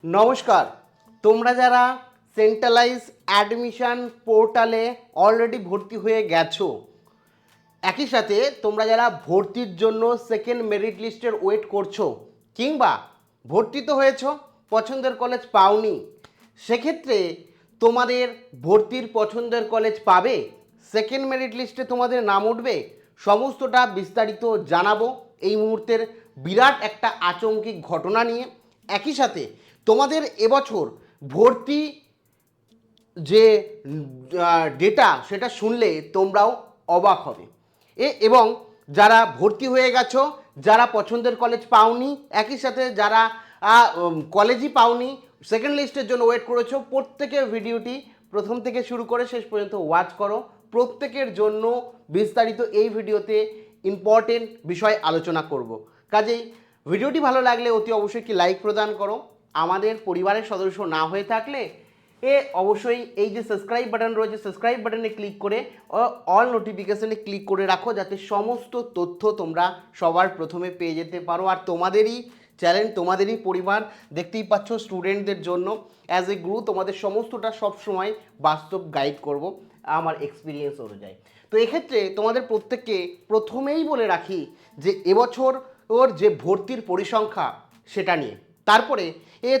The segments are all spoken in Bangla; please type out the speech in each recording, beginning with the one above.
নমস্কার। তোমরা যারা সেন্ট্রালাইজ অ্যাডমিশন পোর্টালে অলরেডি ভর্তি হয়ে গেছো, একই সাথে তোমরা যারা ভর্তির জন্য সেকেন্ড মেরিট লিস্টের ওয়েট করছো, কিংবা ভর্তি তো হয়েছো পছন্দের কলেজ পাওনি, সেক্ষেত্রে তোমাদের ভর্তির পছন্দের কলেজ পাবে, সেকেন্ড মেরিট লিস্টে তোমাদের নাম উঠবে, সমস্তটা বিস্তারিত জানাবো এই মুহূর্তের বিরাট একটা আচমকিক ঘটনা নিয়ে। একই সাথে তোমাদের এবছর ভর্তি যে ডেটা সেটা শুনলে তোমরাও অবাক হবে। এবং যারা ভর্তি হয়ে গেছো, যারা পছন্দের কলেজ পাওনি, একই সাথে যারা কলেজই পাওনি, সেকেন্ড লিস্টের জন্য ওয়েট করেছো, প্রত্যেকের ভিডিওটি প্রথম থেকে শুরু করে শেষ পর্যন্ত ওয়াচ করো। প্রত্যেকের জন্য বিস্তারিত এই ভিডিওতে ইম্পর্টেন্ট বিষয় আলোচনা করব। কাজেই ভিডিওটি ভালো লাগলে অতি অবশ্যই কি লাইক প্রদান করো। আমাদের পরিবারের সদস্য না হয়ে থাকলে অবশ্যই এই যে সাবস্ক্রাইব বাটন রয়েছে, সাবস্ক্রাইব বাটনে ক্লিক করে অল নোটিফিকেশনে ক্লিক করে রাখো, যাতে সমস্ত তথ্য তোমরা সবার প্রথমে পেয়ে যেতে পারো। আর তোমাদেরই চ্যানেল, তোমাদেরই পরিবার, দেখতেই পাচ্ছ স্টুডেন্টদের জন্য অ্যাজ এ গুরু তোমাদের সমস্তটা সবসময় বাস্তব গাইড করব আমার এক্সপিরিয়েন্স অনুযায়ী। তো এক্ষেত্রে তোমাদের প্রত্যেককে প্রথমেই বলে রাখি যে এবছর ওর যে ভর্তির পরিসংখ্যা সেটা নিয়ে, তারপরে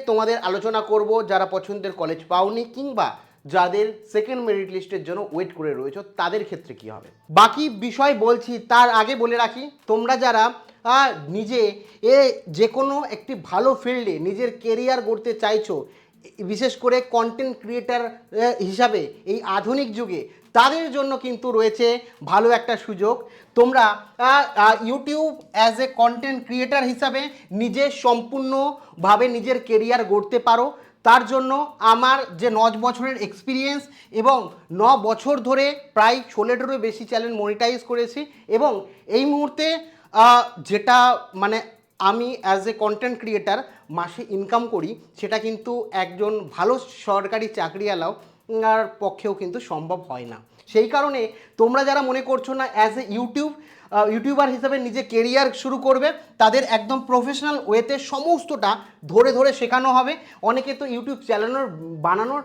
তোমাদের আলোচনা করব যারা পছন্দের কলেজ পাওনি কিংবা যাদের সেকেন্ড মেরিট লিস্টের জন্য ওয়েট করে রয়েছে তাদের ক্ষেত্রে কি হবে। বাকি বিষয় বলছি তার আগে বলে রাখি, তোমরা যারা নিজে যে কোনো একটি ভালো ফিল্ডে নিজের কেরিয়ার গড়তে চাইছো, বিশেষ করে কন্টেন্ট ক্রিয়েটার হিসাবে এই আধুনিক যুগে, তাদের জন্য কিন্তু রয়েছে ভালো একটা সুযোগ। তোমরা YouTube as a content creator হিসাবে নিজে সম্পূর্ণভাবে নিজের কেরিয়ার গড়তে পারো। তার জন্য আমার যে 9 বছরের এক্সপিরিয়েন্স এবং 9 বছর ধরে প্রায় 16টারও বেশি চ্যানেল মনিটাইজ করেছি, এবং এই মুহূর্তে যেটা মানে আমি অ্যাজ এ কন্টেন্ট ক্রিয়েটার মাসে ইনকাম করি, সেটা কিন্তু একজন ভালো সরকারি চাকরিওয়ালার পক্ষেও কিন্তু সম্ভব হয় না। সেই কারণে তোমরা যারা মনে করছো না অ্যাজ এ ইউটিউবার হিসাবে নিজে কেরিয়ার শুরু করবে, তাদের একদম প্রফেশনাল ওয়েতে সমস্তটা ধরে ধরে শেখানো হবে। অনেকে তো ইউটিউব বানানোর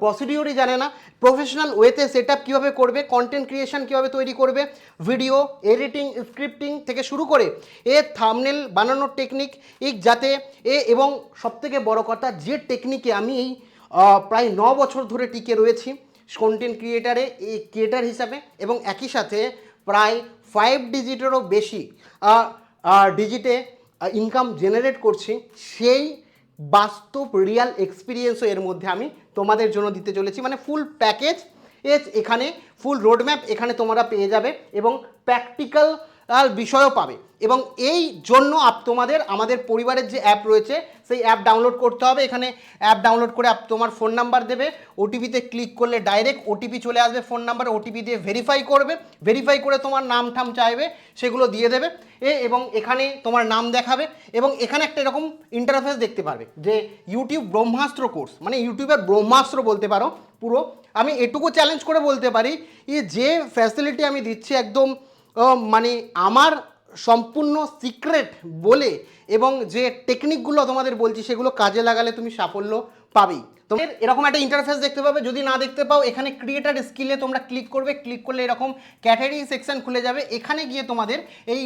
প্রসিডিওরই জানে না, প্রফেশনাল ওয়েতে সেট আপ কীভাবে করবে, কন্টেন্ট ক্রিয়েশন কীভাবে তৈরি করবে, ভিডিও এডিটিং স্ক্রিপ্টিং থেকে শুরু করে থাম্বনেল বানানোর টেকনিক, যাতে এবং সবথেকে বড় কথা, যে টেকনিকে আমি এই প্রায় 9 বছর ধরে টিকে রয়েছি কন্টেন্ট ক্রিয়েটার হিসাবে, এবং একই সাথে প্রায় 5 ডিজিটেরও বেশি ডিজিটে ইনকাম জেনারেট করছি, সেই বাস্তব রিয়াল এক্সপিরিয়েন্সও এর মধ্যে আমি তোমাদের জন্য দিতে চলেছি। মানে ফুল প্যাকেজ এখানে, ফুল রোডম্যাপ এখানে তোমরা পেয়ে যাবে, এবং প্র্যাকটিক্যাল বিষয়ও পাবে। এবং এই জন্য তোমাদের আমাদের পরিবারের যে অ্যাপ রয়েছে সেই অ্যাপ ডাউনলোড করতে হবে। এখানে অ্যাপ ডাউনলোড করে তোমার ফোন নাম্বার দেবে, ওটিপিতে ক্লিক করলে ডাইরেক্ট ওটিপি চলে আসবে ফোন নাম্বারে, ওটিপি দিয়ে ভেরিফাই করবে, ভেরিফাই করে তোমার নাম ঠাম চাইবে, সেগুলো দিয়ে দেবে এবং এখানে তোমার নাম দেখাবে, এবং এখানে একটা এরকম ইন্টারফেস দেখতে পারবে যে ইউটিউব ব্রহ্মাস্ত্র কোর্স, মানে ইউটিউবের ব্রহ্মাস্ত্র বলতে পারো পুরো। আমি এটুকু চ্যালেঞ্জ করে বলতে পারি যে ফ্যাসিলিটি আমি দিচ্ছি একদম মানে আমার সম্পূর্ণ সিক্রেট বলে, এবং যে টেকনিকগুলো তোমাদের বলছি সেগুলো কাজে লাগালে তুমি সাফল্য পাবেই। তোমাদের এরকম একটা ইন্টারফেস দেখতে পাবে, যদি না দেখতে পাও এখানে ক্রিয়েটার স্কিলে তোমরা ক্লিক করবে, ক্লিক করলে এরকম ক্যাটাগরি সেকশন খুলে যাবে। এখানে গিয়ে তোমাদের এই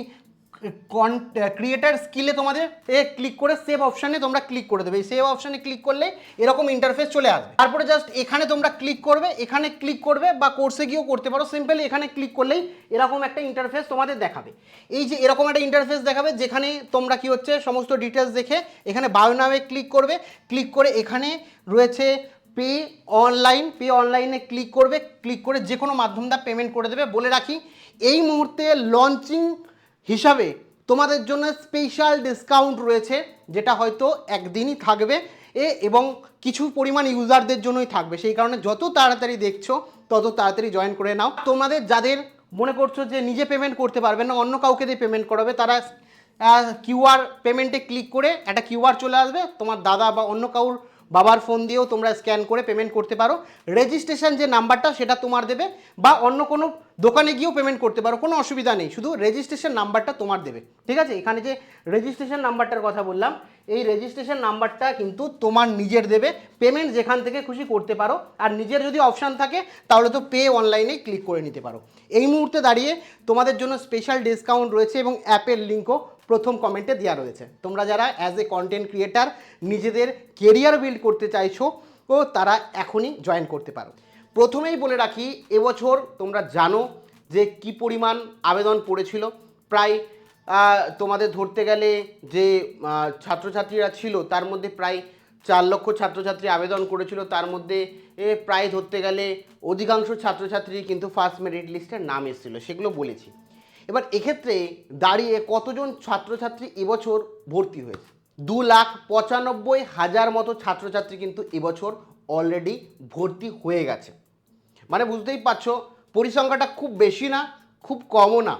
ক্রিয়েটার স্কিলে তোমাদের ক্লিক করে সেভ অপশানে তোমরা ক্লিক করে দেবে। এই সেভ অপশানে ক্লিক করলে এরকম ইন্টারফেস চলে আসবে। তারপরে জাস্ট এখানে তোমরা ক্লিক করবে, এখানে ক্লিক করবে বা কোর্সে গিয়েও করতে পারো, সিম্পলি এখানে ক্লিক করলেই এরকম একটা ইন্টারফেস তোমাদের দেখাবে। এই যে এরকম একটা ইন্টারফেস দেখাবে, যেখানে তোমরা কি হচ্ছে সমস্ত ডিটেলস দেখে এখানে বায়ো নামে ক্লিক করবে, ক্লিক করে এখানে রয়েছে পে অনলাইনে ক্লিক করবে, ক্লিক করে যে কোনো মাধ্যম দ্বারা পেমেন্ট করে দেবে। বলে রাখি এই মুহূর্তে লঞ্চিং হিসাবে তোমাদের জন্য স্পেশাল ডিসকাউন্ট রয়েছে, যেটা হয়তো একদিনই থাকবে এবং কিছু পরিমাণ ইউজারদের জন্যই থাকবে। সেই কারণে যত তাড়াতাড়ি দেখছো তত তাড়াতাড়ি জয়েন করে নাও। তোমাদের যাদের মনে করছো যে নিজে পেমেন্ট করতে পারবে না, অন্য কাউকে দিয়ে পেমেন্ট করাবে, তারা কিউআর পেমেন্টে ক্লিক করে একটা কিউআর চলে আসবে, তোমার দাদা বা অন্য কাউর বাবার ফোন দিয়েও তোমরা স্ক্যান করে পেমেন্ট করতে পারো। রেজিস্ট্রেশন যে নাম্বারটা সেটা তোমার দেবে, বা অন্য কোনো দোকানে গিয়েও পেমেন্ট করতে পারো, কোনো অসুবিধা নেই, শুধু রেজিস্ট্রেশন নাম্বারটা তোমার দেবে। ঠিক আছে, এখানে যে রেজিস্ট্রেশন নাম্বারটার কথা বললাম, এই রেজিস্ট্রেশন নাম্বারটা কিন্তু তোমার নিজের দেবে। পেমেন্ট যেখান থেকে খুশি করতে পারো, আর নিজের যদি অপশান থাকে তাহলে তো পে অনলাইনে ক্লিক করে নিতে পারো। এই মুহূর্তে দাঁড়িয়ে তোমাদের জন্য স্পেশাল ডিসকাউন্ট রয়েছে এবং অ্যাপের লিঙ্কও প্রথম কমেন্টে দেওয়া রয়েছে। তোমরা যারা অ্যাজ এ কন্টেন্ট ক্রিয়েটার নিজেদের কেরিয়ার বিল্ড করতে চাইছো ও তারা এখনই জয়েন করতে পারো। প্রথমেই বলে রাখি, এবছর তোমরা জানো যে কি পরিমাণ আবেদন পড়েছিল। প্রায় তোমাদের ধরতে গেলে যে ছাত্রছাত্রীরা ছিল তার মধ্যে প্রায় 4 লক্ষ ছাত্রছাত্রী আবেদন করেছিল, তার মধ্যে প্রায় ধরতে গেলে অধিকাংশ ছাত্রছাত্রী কিন্তু ফার্স্ট মেরিট লিস্টের নাম এসেছিলো, সেগুলো বলেছি। এবার এক্ষেত্রে দাঁড়িয়ে কতজন ছাত্রছাত্রী এবছর ভর্তি হয়েছে? 2,95,000 মতো ছাত্রছাত্রী কিন্তু এবছর অলরেডি ভর্তি হয়ে গেছে। মানে বুঝতেই পারছো পরিসংখ্যাটা খুব বেশি না, খুব কমও না।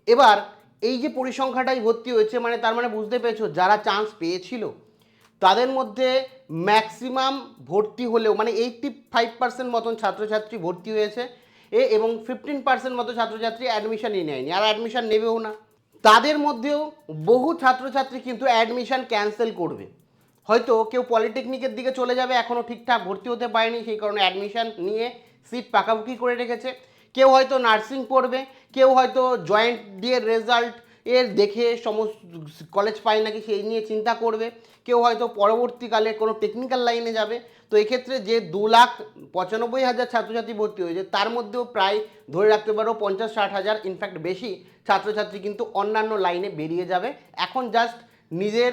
এবার এই যে পরিসংখ্যাটাই ভর্তি হয়েছে, মানে তার মানে বুঝতে পেরেছো যারা চান্স পেয়েছিল তাদের মধ্যে ম্যাক্সিমাম ভর্তি হলেও মানে 85% মতন ছাত্রছাত্রী ভর্তি হয়েছে এবং 15% মতো ছাত্রছাত্রী অ্যাডমিশনই নেয়নি, আর অ্যাডমিশন নেবেও না। তাদের মধ্যেও বহু ছাত্রছাত্রী কিন্তু অ্যাডমিশন ক্যান্সেল করবে। হয়তো কেউ পলিটেকনিকের দিকে চলে যাবে, এখনও ঠিকঠাক ভর্তি হতে পারেনি, সেই কারণে অ্যাডমিশন নিয়ে সিট পাকাপুকি করে রেখেছে। কেউ হয়তো নার্সিং পড়বে, কেউ হয়তো জয়েন্ট দিয়ে রেজাল্ট এর দেখে সমস্ত কলেজ পায় নাকি সেই নিয়ে চিন্তা করবে, কেউ হয়তো পরবর্তীকালে কোনো টেকনিক্যাল লাইনে যাবে। তো এক্ষেত্রে যে 2,95,000 ছাত্রছাত্রী ভর্তি হয়েছে তার মধ্যেও প্রায় ধরে রাখতে পারো 50-60,000 ইনফ্যাক্ট বেশি ছাত্রছাত্রী কিন্তু অন্যান্য লাইনে বেরিয়ে যাবে। এখন জাস্ট নিজের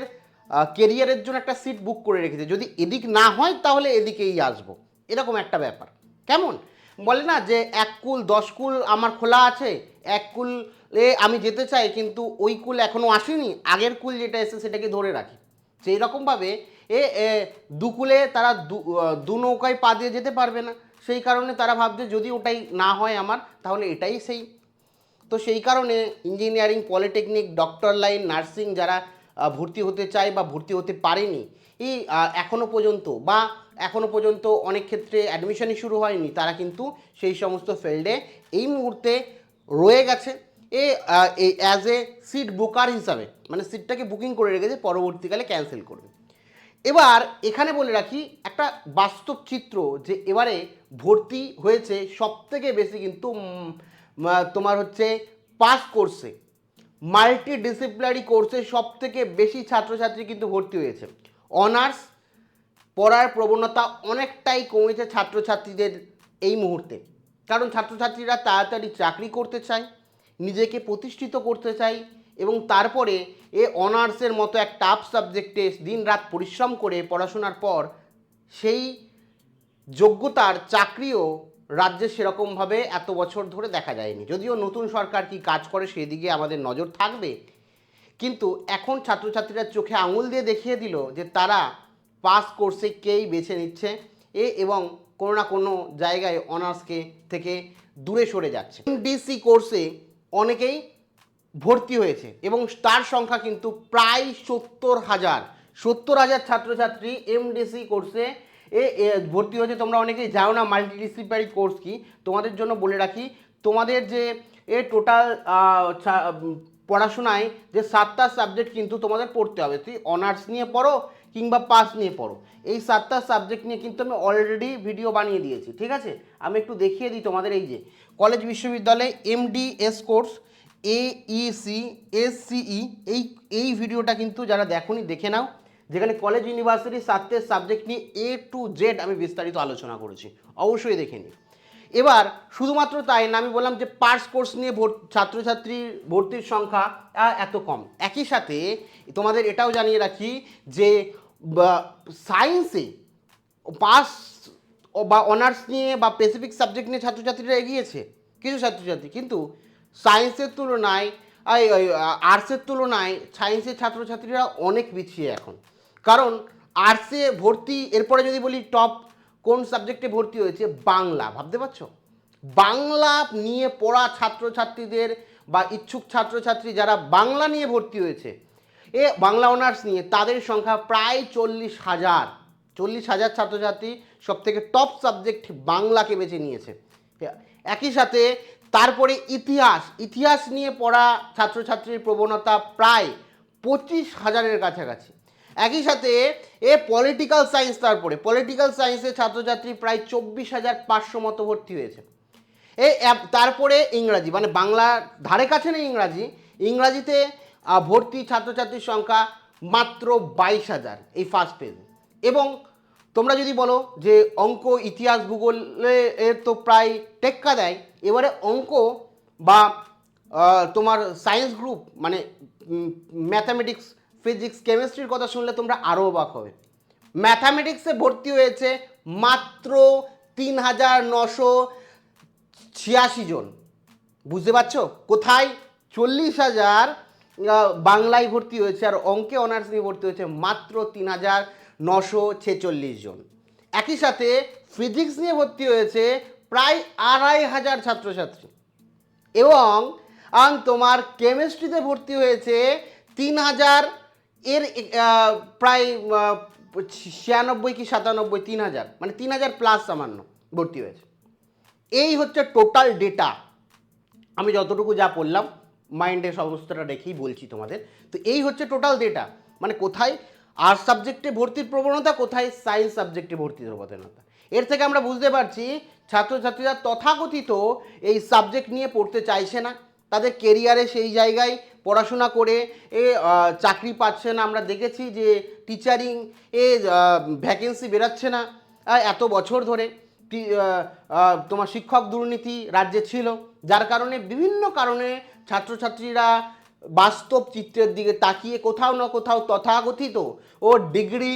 কেরিয়ারের জন্য একটা সিট বুক করে রেখেছে, যদি এদিক না হয় তাহলে এদিকেই আসবো, এরকম একটা ব্যাপার। কেমন বলে না যে 1 কুল 10 কুল আমার খোলা আছে, 1 কুলে আমি যেতে চাই কিন্তু ওই কুল এখনও আসেনি, আগের কুল যেটা এসে সেটাকে ধরে রাখি। সেই রকমভাবে দুকুলে তারা দু নৌকায় পা দিয়ে যেতে পারবে না, সেই কারণে তারা ভাবছে যদি ওটাই না হয় আমার তাহলে এটাই সেই। তো সেই কারণে engineering, polytechnic, doctor line, nursing যারা ভর্তি হতে চায় বা ভর্তি হতে পারেনি এই এখনও পর্যন্ত অনেক ক্ষেত্রে অ্যাডমিশনই শুরু হয়নি, তারা কিন্তু সেই সমস্ত ফিল্ডে এই মুহূর্তে রয়ে গেছে অ্যাজ এ সিট বুকার হিসাবে, মানে সিটটাকে বুকিং করে রেখেছে, পরবর্তীকালে ক্যান্সেল করবে। এবার এখানে বলে রাখি একটা বাস্তব চিত্র যে এবারে ভর্তি হয়েছে সবথেকে বেশি কিন্তু তোমার হচ্ছে পাস কোর্সে, মাল্টি ডিসিপ্লিনারি কোর্সে সবথেকে বেশি ছাত্রছাত্রী কিন্তু ভর্তি হয়েছে। অনার্স পড়ার প্রবণতা অনেকটাই কমেছে ছাত্রছাত্রীদের এই মুহূর্তে, কারণ ছাত্রছাত্রীরা তাড়াতাড়ি চাকরি করতে চায়, নিজেকে প্রতিষ্ঠিত করতে চায়, এবং তারপরে অনার্সের মতো এক টাফ সাবজেক্টে দিন রাত পরিশ্রম করে পড়াশোনার পর সেই যোগ্যতার চাকরিও রাজ্যে সেরকমভাবে এত বছর ধরে দেখা যায়নি। যদিও নতুন সরকার কি কাজ করে সেদিকে আমাদের নজর থাকবে, কিন্তু এখন ছাত্রছাত্রীরা চোখে আঙুল দিয়ে দেখিয়ে দিল যে তারা পাস কোর্সে কেই বেছে নিচ্ছে এবং কোনো না কোনো জায়গায় অনার্সকে থেকে দূরে সরে যাচ্ছে। এমডিসি কোর্সে অনেকেই ভর্তি হয়েছে এবং তার সংখ্যা কিন্তু প্রায় 70,000 ছাত্রছাত্রী এমডিসি কোর্সে ভর্তি হয়েছে। তোমরা অনেকেই জানো না মাল্টিডিসিপ্লিনারি কোর্স কি, তোমাদের জন্য বলে রাখি, তোমাদের যে টোটাল পড়াশোনায় যে 7টা সাবজেক্ট কিন্তু তোমাদের পড়তে হবে, তুই অনার্স নিয়ে পড়ো কিংবা পাস নিয়ে পড়ো, এই 7টা সাবজেক্ট নিয়ে কিন্তু আমি অলরেডি ভিডিও বানিয়ে দিয়েছি। ঠিক আছে, আমি একটু দেখিয়ে দিই তোমাদের। এই যে কলেজ বিশ্ববিদ্যালয়ে এমডিএস কোর্স AEC SCE এই ভিডিওটা কিন্তু যারা দেখোনি দেখে নাও, যেখানে কলেজ ইউনিভার্সিটি 7টে সাবজেক্ট নিয়ে A to Z আমি বিস্তারিত আলোচনা করেছি, অবশ্যই দেখে নিই। এবার শুধুমাত্র তাই না, আমি বললাম যে পাস কোর্স নিয়ে ছাত্রছাত্রীর ভর্তির সংখ্যা এত কম। একই সাথে তোমাদের এটাও জানিয়ে রাখি যে সায়েন্সে পাস বা অনার্স নিয়ে বা স্পেসিফিক সাবজেক্ট নিয়ে ছাত্রছাত্রীরা এগিয়েছে কিছু ছাত্রছাত্রী, কিন্তু সায়েন্সের তুলনায় আর্টসের তুলনায় সায়েন্সের ছাত্রছাত্রীরা অনেক পিছিয়ে এখন। কারণ আর্টসে ভর্তি, এরপরে যদি বলি টপ কোন সাবজেক্টে ভর্তি হয়েছে, বাংলা। ভাবতে পারছো, বাংলা নিয়ে পড়া ছাত্রছাত্রীদের বা ইচ্ছুক ছাত্রছাত্রী যারা বাংলা নিয়ে ভর্তি হয়েছে বাংলা অনার্স নিয়ে, তাদের সংখ্যা প্রায় 40,000। 40,000 ছাত্রছাত্রী সব থেকে টপ সাবজেক্ট বাংলাকে বেছে নিয়েছে। একই সাথে তারপরে ইতিহাস নিয়ে পড়া ছাত্রছাত্রীর প্রবণতা প্রায় 25,000-এর কাছাকাছি। একই সাথে পলিটিক্যাল সায়েন্স, তারপরে পলিটিক্যাল সায়েন্সের ছাত্রছাত্রী প্রায় 24,500 মতো ভর্তি হয়েছে। তারপরে ইংরাজি, মানে বাংলা ধারে কাছে নেই ইংরাজিতে ভর্তি ছাত্রছাত্রীর সংখ্যা মাত্র 22,000 এই ফার্স্ট পেজে। এবং তোমরা যদি বলো যে অঙ্ক, ইতিহাস, ভূগোলে এর তো প্রায় টেক্কা দেয়, এবারে অঙ্ক বা তোমার সায়েন্স গ্রুপ মানে ম্যাথামেটিক্স, ফিজিক্স, কেমিস্ট্রির কথা শুনলে তোমরা আরও অবাক হবে। ম্যাথামেটিক্সে ভর্তি হয়েছে মাত্র 3,986 জন। বুঝতে পারছো কোথায় 40,000 বাংলায় ভর্তি হয়েছে, আর অঙ্কে অনার্স নিয়ে ভর্তি হয়েছে মাত্র 3,946 জন। একই সাথে ফিজিক্স নিয়ে ভর্তি হয়েছে প্রায় 2,500 ছাত্রছাত্রী, এবং তোমার কেমিস্ট্রিতে ভর্তি হয়েছে 3,000, এর প্রায় 96 কি 97, 3,000, মানে 3,000 প্লাস সামান্য ভর্তি হয়েছে। এই হচ্ছে টোটাল ডেটা। আমি যতটুকু যা পড়লাম মাইন্ডে সমস্তটা রেখেই বলছি তোমাদের। তো এই হচ্ছে টোটাল ডেটা, মানে কোথায় আর্টস সাবজেক্টে ভর্তির প্রবণতা, কোথায় সায়েন্স সাবজেক্টে ভর্তির প্রবণতা। এর থেকে আমরা বুঝতে পারছি ছাত্রছাত্রীরা তথাকথিত এই সাবজেক্ট নিয়ে পড়তে চাইছে না, তাদের কেরিয়ারে সেই জায়গায় পড়াশোনা করে চাকরি পাচ্ছে না। আমরা দেখেছি যে টিচারিং ভ্যাকেন্সি বেরাচ্ছে না এত বছর ধরে। তোমার শিক্ষক দুর্নীতি রাজ্যে ছিল, যার কারণে বিভিন্ন কারণে ছাত্রছাত্রীরা বাস্তব চিত্রের দিকে তাকিয়ে কোথাও না কোথাও তথাকথিত ও ডিগ্রি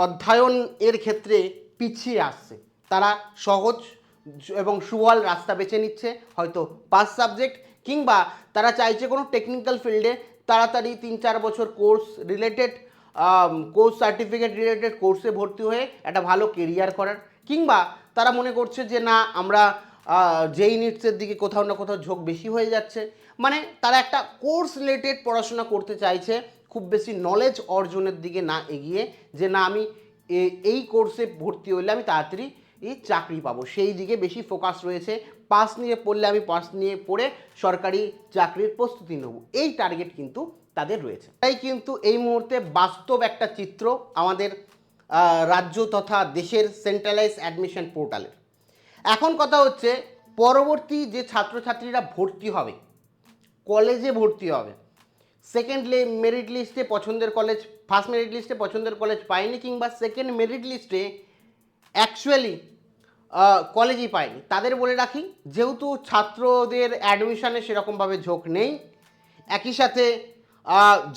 অধ্যয়ন এর ক্ষেত্রে পিছিয়ে আসছে। তারা সহজ এবং সুবল রাস্তা বেছে নিচ্ছে, হয়তো পাস সাবজেক্ট, কিংবা তারা চাইছে কোনো টেকনিক্যাল ফিল্ডে তাড়াতাড়ি 3-4 বছর course related, course certificate related কোর্সে ভর্তি হয়ে একটা ভালো কেরিয়ার করার, কিংবা তারা মনে করছে যে না আমরা যেই নিটসের দিকে কোথাও না কোথাও ঝোঁক বেশি হয়ে যাচ্ছে, মানে তারা একটা কোর্স রিলেটেড পড়াশোনা করতে চাইছে, খুব বেশি নলেজ অর্জনের দিকে না এগিয়ে যে না আমি এই কোর্সে ভর্তি হলে আমি তাড়াতাড়ি চাকরি পাবো, সেই দিকে বেশি ফোকাস রয়েছে। পাস নিয়ে পড়লে আমি পাস নিয়ে পড়ে সরকারি চাকরির প্রস্তুতি নেব, এই টার্গেট কিন্তু তাদের রয়েছে। তাই কিন্তু এই মুহূর্তে বাস্তব একটা চিত্র আমাদের রাজ্য তথা দেশের সেন্ট্রালাইজ অ্যাডমিশন পোর্টালের। এখন কথা হচ্ছে পরবর্তী যে ছাত্রছাত্রীরা ভর্তি হবে, কলেজে ভর্তি হবে, সেকেন্ড মেরিট লিস্টে পছন্দের কলেজ, ফার্স্ট মেরিট লিস্টে পছন্দের কলেজ পায়নি, কিংবা সেকেন্ড মেরিট লিস্টে অ্যাকচুয়ালি কলেজই পায়নি, তাদের বলে রাখি যেহেতু ছাত্রদের অ্যাডমিশনে সেরকমভাবে ঝোঁক নেই, একই সাথে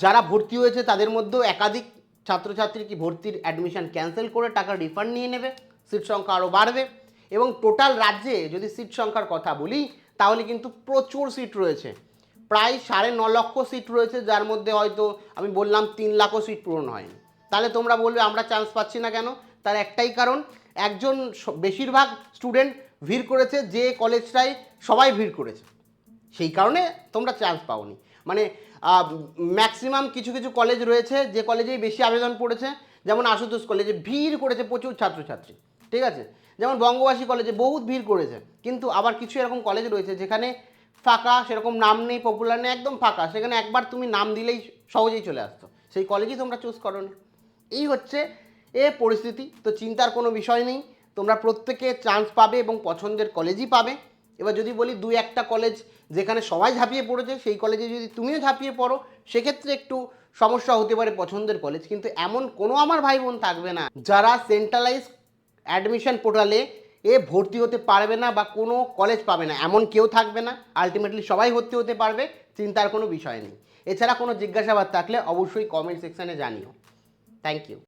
যারা ভর্তি হয়েছে তাদের মধ্যেও একাধিক ছাত্রছাত্রী কি ভর্তির অ্যাডমিশন ক্যান্সেল করে টাকা রিফান্ড নিয়ে নেবে, সিট সংখ্যা আরও বাড়বে। এবং টোটাল রাজ্যে যদি সিট সংখ্যার কথা বলি তাহলে কিন্তু প্রচুর সিট রয়েছে, প্রায় 9.5 লক্ষ সিট রয়েছে, যার মধ্যে হয়তো আমি বললাম 3 লাখও সিট পূরণ হয়নি। তাহলে তোমরা বলবে আমরা চান্স পাচ্ছি না কেন, তার একটাই কারণ, বেশিরভাগ স্টুডেন্ট ভিড় করেছে যে কলেজটায় সবাই ভিড় করেছে, সেই কারণে তোমরা চান্স পাওনি। মানে ম্যাক্সিমাম কিছু কিছু কলেজ রয়েছে যে কলেজেই বেশি আবেদন পড়েছে, যেমন আশুতোষ কলেজে ভিড় করেছে প্রচুর ছাত্রছাত্রী, ঠিক আছে, যেমন বঙ্গবাসী কলেজে বহুত ভিড় করেছে। কিন্তু আবার কিছু এরকম কলেজ রয়েছে যেখানে ফাঁকা, সেরকম নাম নেই, পপুলার নেই, একদম ফাঁকা, সেখানে একবার তুমি নাম দিলেই সহজেই চলে আসতো, সেই কলেজই তোমরা চুজ করো না। এই হচ্ছে পরিস্থিতি। তো চিন্তার কোনো বিষয় নেই, তোমরা প্রত্যেকে চান্স পাবে এবং পছন্দের কলেজই পাবে। এবার যদি বলি 2-1টা কলেজ যেখানে সবাই ঝাঁপিয়ে পড়েছে সেই কলেজে যদি তুমিও ঝাঁপিয়ে পড়ো সেক্ষেত্রে একটু সমস্যা হতে পারে পছন্দের কলেজ, কিন্তু এমন কোনো আমার ভাই বোন থাকবে না যারা সেন্ট্রালাইজ অ্যাডমিশন পোর্টালে ভর্তি হতে পারবে না বা কোনো কলেজ পাবে না, এমন কেউ থাকবে না। আলটিমেটলি সবাই ভর্তি হতে পারবে, চিন্তার কোনো বিষয় নেই। এছাড়া কোনো জিজ্ঞাসাবাদ থাকলে অবশ্যই কমেন্ট সেকশানে জানিও। Thank you.